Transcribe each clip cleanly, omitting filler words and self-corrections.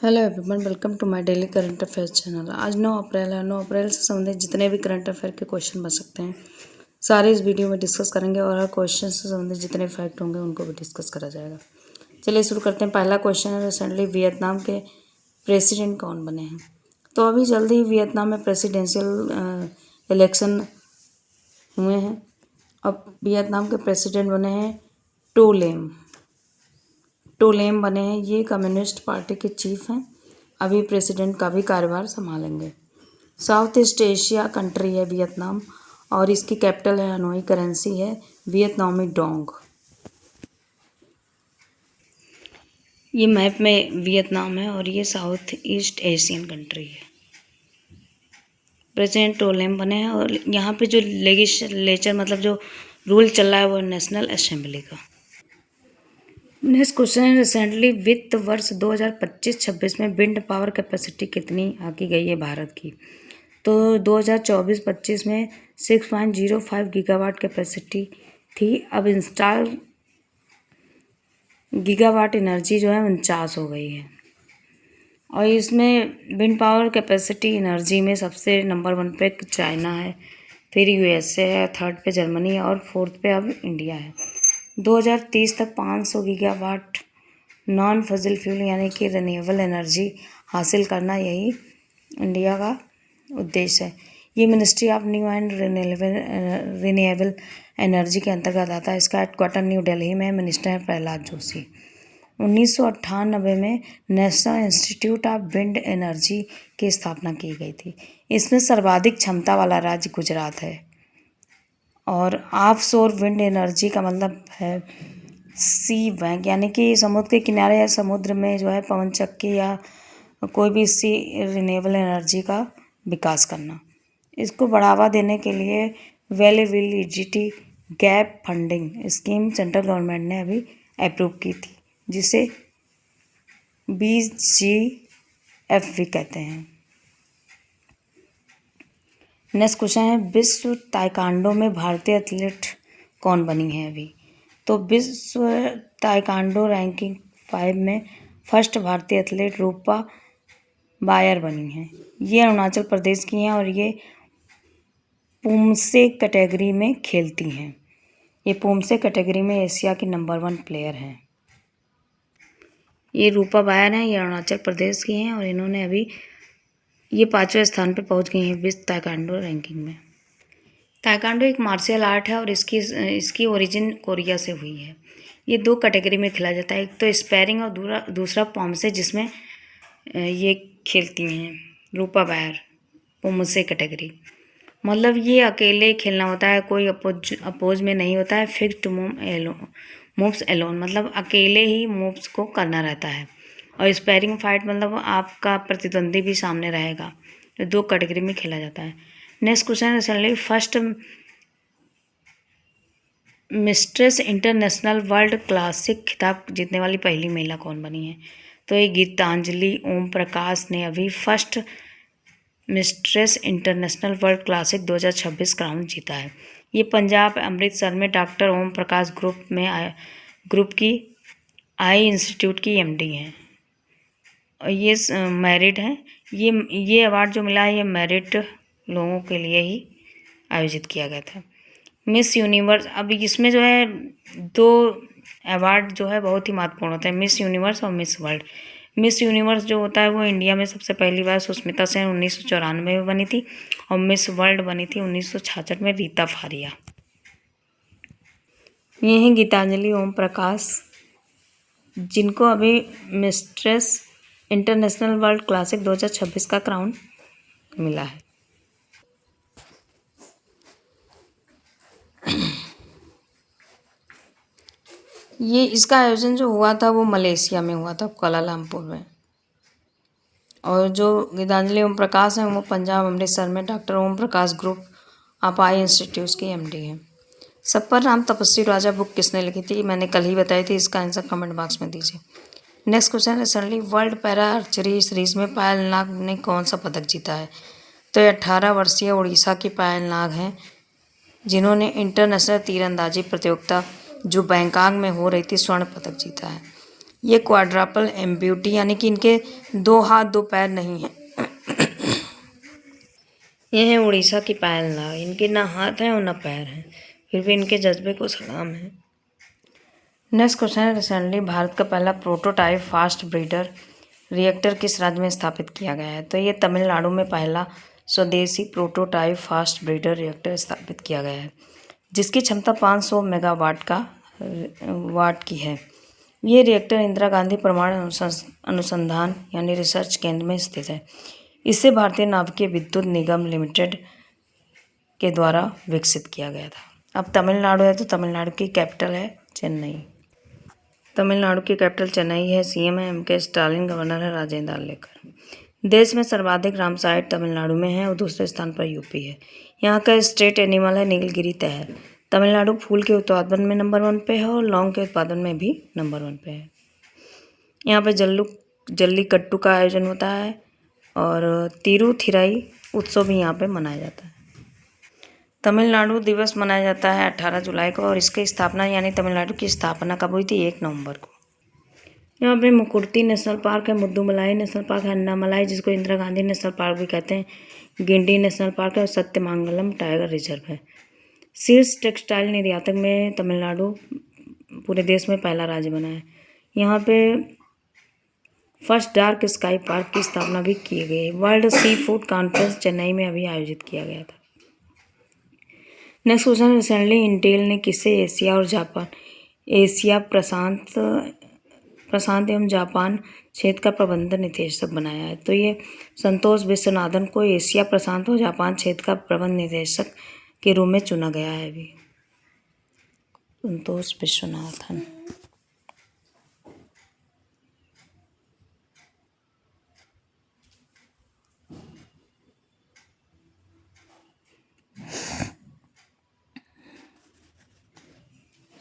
Hello everyone, welcome to my daily current affairs channel. आज 9 अप्रैल है। 9 अप्रैल से संबंधित जितने भी करंट अफेयर के क्वेश्चन बन सकते हैं सारे इस वीडियो में डिस्कस करेंगे और हर क्वेश्चन से संबंधित जितने फैक्ट होंगे उनको भी डिस्कस करा जाएगा। चलिए शुरू करते हैं। पहला क्वेश्चन है, रिसेंटली वियतनाम के प्रेसिडेंट कौन बने हैं? तो अभी जल्दी ही वियतनाम में प्रेसिडेंशियल इलेक्शन हुए हैं। अब वियतनाम के प्रेसिडेंट बने हैं टो लेम बने हैं। ये कम्युनिस्ट पार्टी के चीफ हैं। अभी प्रेसिडेंट का भी कार्यभार संभालेंगे। साउथ ईस्ट एशिया कंट्री है वियतनाम और इसकी कैपिटल है हनोई। करेंसी है वियतनामी डोंग। ये मैप में वियतनाम है और ये साउथ ईस्ट एशियन कंट्री है। प्रेसिडेंट टो लेम बने हैं और यहाँ पे जो लेजिस्लेचर मतलब जो रूल चल रहा है वो नेशनल असेंबली का। नेक्स्ट क्वेश्चन है, रिसेंटली वित्त वर्ष 2025-26 में विंड पावर कैपेसिटी कितनी आकी गई है भारत की? तो 2024-25 में 6.05 गीगावाट कैपेसिटी थी। अब इंस्टॉल गीगावाट एनर्जी जो है 49 हो गई है। और इसमें विंड पावर कैपेसिटी एनर्जी में सबसे नंबर 1 पे चाइना है, फिर यूएसए है, 3rd पे जर्मनी है और 4th पे अब इंडिया है। 2030 तक 500 गीगावाट नॉन फसिल फ्यूल यानी कि रिन्यूएबल एनर्जी हासिल करना यही इंडिया का उद्देश्य है। ये ministry of new and renewable energy के अंतर्गत आता है। इसका हेडक्वार्टर न्यू दिल्ली में। मिनिस्टर है प्रहलाद जोशी। 1998 में national institute of wind energy की स्थापना की गई थी। इसमें सर्वाधिक क्षमता वाला राज्य गुजरात है। और ऑफशोर विंड एनर्जी का मतलब है सी बैंक यानी कि समुद्र के किनारे या समुद्र में जो है पवन चक्की या कोई भी सी रिन्यूएबल एनर्जी का विकास करना। इसको बढ़ावा देने के लिए availability gap funding scheme central government ने अभी अप्रूव की थी, जिसे BGF कहते हैं। नेक्स्ट क्वेश्चन है, विश्व ताइक्वांडो में भारतीय एथलीट कौन बनी है अभी? तो विश्व ताइक्वांडो रैंकिंग 5 में फर्स्ट भारतीय एथलीट रूपा बायर बनी हैं। ये अरुणाचल प्रदेश की हैं और ये पुमसे कैटेगरी में खेलती हैं। ये पुमसे कैटेगरी में एशिया की नंबर 1 प्लेयर हैं। ये रूपा बायर हैं, ये अरुणाचल प्रदेश की हैं और इन्होंने अभी ये 5वें स्थान पे पहुंच गई हैं विश्व ताइक्वांडो रैंकिंग में। ताइक्वांडो एक मार्शल आर्ट है और इसकी ओरिजिन कोरिया से हुई है। ये 2 कैटेगरी में खेला जाता है, एक तो स्पैरिंग और दूसरा पॉम्से, जिसमें ये खेलती हैं रूपा बायर पुमसे कैटेगरी। मतलब ये अकेले खेलना होता है, कोई अपोज में नहीं होता है। फिक्स्ड मूव्स एलोन मतलब अकेले ही मूव्स को करना रहता है। और स्पैरिंग फाइट मतलब आपका प्रतिद्वंदी भी सामने रहेगा। तो 2 कैटेगरी में खेला जाता है। Next question, recently first mistress international world classic खिताब जीतने वाली पहली महिला कौन बनी है? तो ये गीतांजलि ओम प्रकाश ने अभी first mistress international world classic 2026 crown जीता है। ये पंजाब अमृतसर में डॉक्टर ओम प्रकाश ग्रुप की आई इंस्टीट्यूट की MD हैं और ये मैरिड हैं। ये अवार्ड जो मिला है ये मैरिड लोगों के लिए ही आयोजित किया गया था। मिस यूनिवर्स, अब इसमें जो है 2 अवार्ड जो है बहुत ही महत्वपूर्ण होते हैं, मिस यूनिवर्स और मिस वर्ल्ड। मिस यूनिवर्स जो होता है वो इंडिया में सबसे पहली बार सुष्मिता सेन 1994 में बनी थी और मिस वर्ल्ड बनी थी 1966 में रीता फारिया। ये हैं गीतांजलि ओम प्रकाश, जिनको अभी मिस्ट्रेस इंटरनेशनल वर्ल्ड क्लासिक 2026 का क्राउन मिला है। ये इसका आयोजन जो हुआ था वो मलेशिया में हुआ था, कुआलालंपुर में। और जो गीतांजलि ओम प्रकाश हैं वो पंजाब अमृतसर में doctor Om Prakash group of eye institute की MD हैं। सफर नाम तपस्वी राजा बुक किसने लिखी थी? मैंने कल ही बताई थी, इसका आंसर कमेंट बॉक्स में दीजिए। Next question, recently world para archery series में पायल नाग ने कौन सा पदक जीता है? तो ये 18 वर्षीय उड़ीसा की पायल नाग हैं, जिन्होंने इंटरनेशनल तीरंदाजी प्रतियोगिता जो बैंकॉक में हो रही थी स्वर्ण पदक जीता है। ये क्वाड्रापल एम्प्यूटी यानी कि इनके 2 हाथ 2 पैर नहीं हैं। ये है उड़ीसा की पायल नाग, इनके ना हाथ हैं और ना पैर हैं, फिर भी इनके जज्बे को सलाम है। नेक्स्ट क्वेश्चन है, रिसेंटली भारत का पहला प्रोटोटाइप फास्ट ब्रीडर रिएक्टर किस राज्य में स्थापित किया गया है? तो ये तमिलनाडु में पहला स्वदेशी प्रोटोटाइप फास्ट ब्रीडर रिएक्टर स्थापित किया गया है, जिसकी क्षमता 500 मेगावाट की है। ये रिएक्टर इंदिरा गांधी परमाणु अनुसंधान यानी रिसर्च केंद्र में स्थित है। इसे भारतीय नाभिकीय विद्युत निगम लिमिटेड के द्वारा विकसित किया गया था। अब तमिलनाडु है तो तमिलनाडु की कैपिटल है चेन्नई। तमिलनाडु की कैपिटल चेन्नई है। सीएम है एम के स्टालिन, गवर्नर है राजेंद्र आर्लेकर। देश में सर्वाधिक राम साइट तमिलनाडु में है और दूसरे स्थान पर यूपी है। यहाँ का स्टेट एनिमल है नीलगिरी तहर। तमिलनाडु फूल के उत्पादन में नंबर 1 पे है और लौंग के उत्पादन में भी नंबर 1 पे है। यहाँ पे जल्लीकट्टू का आयोजन होता है और तिरुथिराई उत्सव भी यहाँ पे मनाया जाता है। तमिलनाडु दिवस मनाया जाता है 18 जुलाई को और इसकी स्थापना यानी तमिलनाडु की स्थापना कब हुई थी? 1 नवंबर को। यहाँ पे मुकुर्ती नेशनल पार्क है, मुद्दुमलाई नेशनल पार्क है, अन्नामलाई जिसको इंदिरा गांधी नेशनल पार्क भी कहते हैं, गिंडी नेशनल पार्क है और सत्यमंगलम टाइगर रिजर्व है। शीर्ष टेक्सटाइल निर्यातक में तमिलनाडु पूरे देश में पहला राज्य बना है। यहाँ पे फर्स्ट डार्क स्काई पार्क की स्थापना भी की गई है। World sea food conference Chennai में अभी आयोजित किया गया था। नेक्स्ट क्वेश्चन, रिसेंटली इंटेल ने किसे एशिया प्रशांत एवं जापान क्षेत्र का प्रबंध निदेशक बनाया है? तो ये संतोष विश्वनाथन को एशिया प्रशांत और जापान क्षेत्र का प्रबंध निदेशक के रूप में चुना गया है। अभी संतोष विश्वनाथन।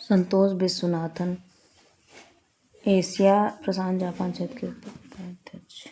संतोष विश्वनाथन एशिया प्रशांत जापान क्षेत्र के उपाध्यक्ष।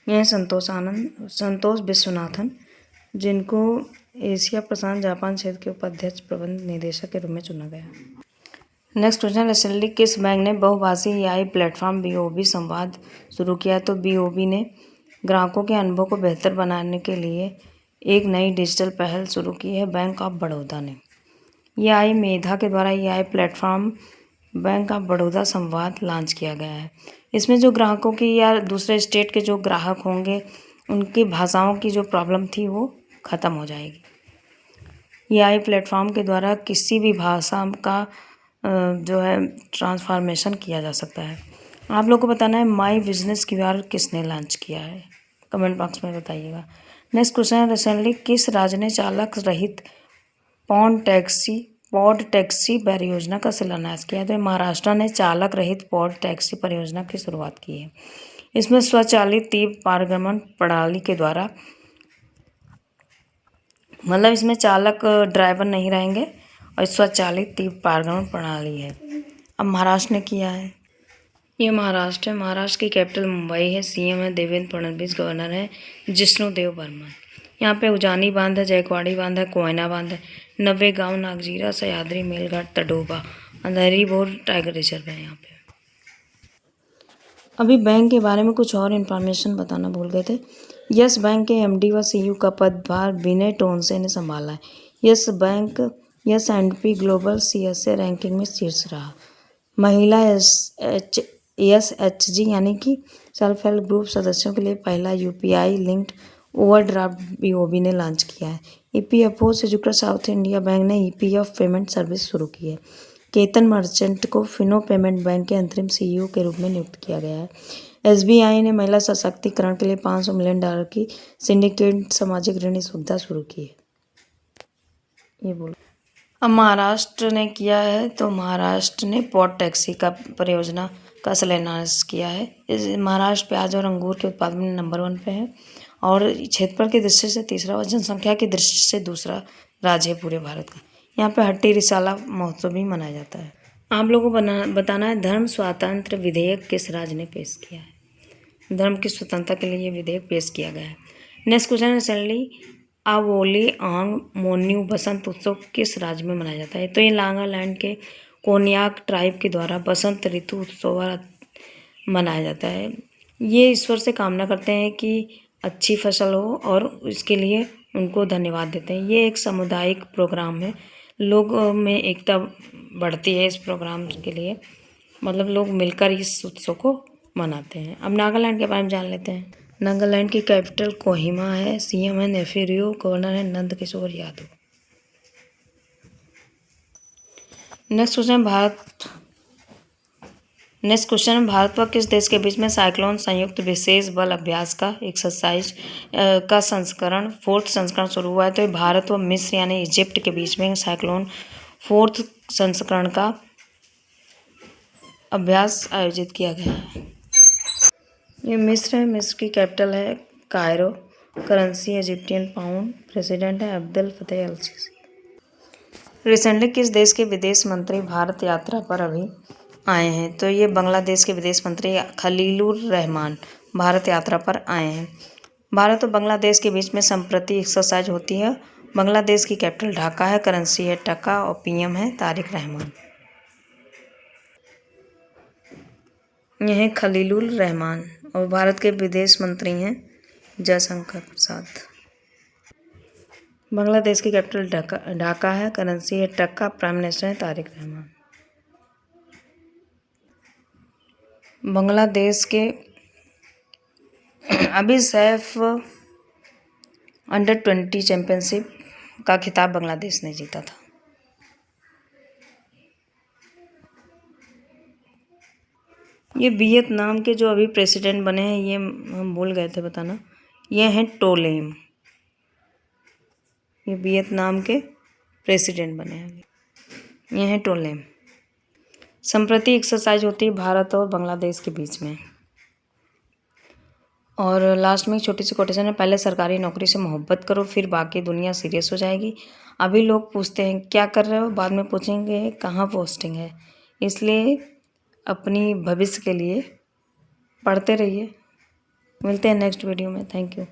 यह संतोष विश्वनाथन, जिनको एशिया प्रशांत जापान क्षेत्र के उपाध्यक्ष प्रबंध निदेशक के रूप में चुना गया। नेक्स्ट क्वेश्चन, रिसेंटली किस बैंक ने बहुभाषी AI प्लेटफॉर्म BOB संवाद शुरू किया? तो BOB ने ग्राहकों के अनुभव को बेहतर बनाने के लिए एक नई डिजिटल पहल शुरू की है, बैंक ऑफ बड़ौदा ने। AI मेधा के द्वारा AI platform bank of Baroda संवाद लॉन्च किया गया है। इसमें जो ग्राहकों की या दूसरे स्टेट के जो ग्राहक होंगे उनकी भाषाओं की जो प्रॉब्लम थी वो ख़त्म हो जाएगी। AI प्लेटफॉर्म के द्वारा किसी भी भाषा का जो है ट्रांसफॉर्मेशन किया जा सकता है। आप लोग को बताना है माई बिजनेस QR किसने लॉन्च किया है, कमेंट बॉक्स में बताइएगा। नेक्स्ट क्वेश्चन, रिसेंटली किस राज्य ने चालक रहित पॉड टैक्सी परियोजना का शिलान्यास किया? तो महाराष्ट्र ने चालक रहित पॉड टैक्सी परियोजना की शुरुआत की है। इसमें स्वचालित तीव्र पारगमन प्रणाली के द्वारा, मतलब इसमें चालक ड्राइवर नहीं रहेंगे और स्वचालित तीव्र पारगमन प्रणाली है। अब महाराष्ट्र ने किया है, ये महाराष्ट्र है। महाराष्ट्र की कैपिटल मुंबई है। CM है देवेंद्र फडणवीस, गवर्नर है जिष्णुदेव बर्मन। यहाँ पे उजानी बांध है, जयकवाड़ी बांध है, कोयना बांध है, नवेगांव, नागजीरा, सह्याद्री, मेलघाट, तडोबा, अंधेरी बोर टाइगर रिजर्व है यहाँ पे। अभी बैंक के बारे में कुछ और इन्फॉर्मेशन बताना भूल गए थे। यस बैंक के MD व CEO का पदभार विनय टोनसे ने संभाला है। Yes bank S&P global CSA ranking में शीर्ष रहा। महिला SHG यानी कि सेल्फ हेल्प ग्रुप सदस्यों के लिए पहला UPI लिंक्ड ओवरड्राफ्ट BOB ने लॉन्च किया है। EPFO से जुड़कर साउथ इंडिया बैंक ने EPF पेमेंट सर्विस शुरू की है। केतन मर्चेंट को फिनो पेमेंट बैंक के अंतरिम CEO के रूप में नियुक्त किया गया है। SBI ने महिला सशक्तिकरण के लिए $500 मिलियन की सिंडिकेट सामाजिक ऋण सुविधा शुरू की है। ये बोलो। अब महाराष्ट्र ने किया है, तो महाराष्ट्र ने पॉट टैक्सी का परियोजना का शिलान्यास किया है। इस महाराष्ट्र प्याज और अंगूर के उत्पादन में नंबर 1 पे है और क्षेत्रफल की दृष्टि से तीसरा और जनसंख्या की दृष्टि से दूसरा राज्य है पूरे भारत का। यहाँ पे हट्टी रिसाला महोत्सव भी मनाया जाता है। आप लोगों को बताना है धर्म स्वातंत्र्य विधेयक किस राज्य ने पेश किया है। धर्म की स्वतंत्रता के लिए ये विधेयक पेश किया गया है। नेक्स्ट क्वेश्चन है सैनली आवोली आंग मोन्यू बसंत उत्सव किस राज्य में मनाया जाता है। तो ये नागालैंड के कोन्याक ट्राइब के द्वारा बसंत ऋतु उत्सव मनाया जाता है। ये ईश्वर से कामना करते हैं कि अच्छी फसल हो और इसके लिए उनको धन्यवाद देते हैं। ये एक सामुदायिक प्रोग्राम है, लोगों में एकता बढ़ती है इस प्रोग्राम के लिए, मतलब लोग मिलकर इस उत्सव को मनाते हैं। अब नागालैंड के बारे में जान लेते हैं। नागालैंड की कैपिटल कोहिमा है। CM है नेफिरियो, गवर्नर है नंद किशोर यादव। नेक्स्ट क्वेश्चन भारत व किस देश के बीच में साइक्लोन संयुक्त विशेष बल अभ्यास का एक्सरसाइज का संस्करण 4th संस्करण शुरू हुआ है। तो भारत व मिस्र यानी इजिप्ट के बीच में साइक्लोन 4th संस्करण का अभ्यास आयोजित किया गया है। ये मिस्र है, मिस्र की कैपिटल है Cairo, currency Egyptian pound, president है अब्देल फतेह अल सीसी। रिसेंटली किस देश के विदेश मंत्री भारत यात्रा पर अभी आए हैं। तो ये बांग्लादेश के विदेश मंत्री खलीलुर रहमान भारत यात्रा पर आए हैं। भारत और बांग्लादेश के बीच में संप्रति एक्सरसाइज होती है। बांग्लादेश की कैपिटल ढाका है, करेंसी है टका और PM है तारिक रहमान। यह है खलीलुर रहमान और भारत के विदेश मंत्री हैं जयशंकर प्रसाद। बांग्लादेश की कैपिटल ढाका है, करेंसी है टका, प्राइम मिनिस्टर है तारिक रहमान। बांग्लादेश के अभी सैफ अंडर-20 चैंपियनशिप का खिताब बांग्लादेश ने जीता था। ये वियतनाम के जो अभी प्रेसिडेंट बने हैं, ये हम भूल गए थे बताना, ये हैं टोलेम। ये वियतनाम के प्रेसिडेंट बने हैं, ये हैं टोलेम। संप्रति एक्सरसाइज होती है भारत और बांग्लादेश के बीच में। और लास्ट में एक छोटी सी कोटेशन है, पहले सरकारी नौकरी से मोहब्बत करो फिर बाकी दुनिया सीरियस हो जाएगी। अभी लोग पूछते हैं क्या कर रहे हो, बाद में पूछेंगे कहाँ पोस्टिंग है। इसलिए अपनी भविष्य के लिए पढ़ते रहिए। मिलते हैं नेक्स्ट वीडियो में। Thank you.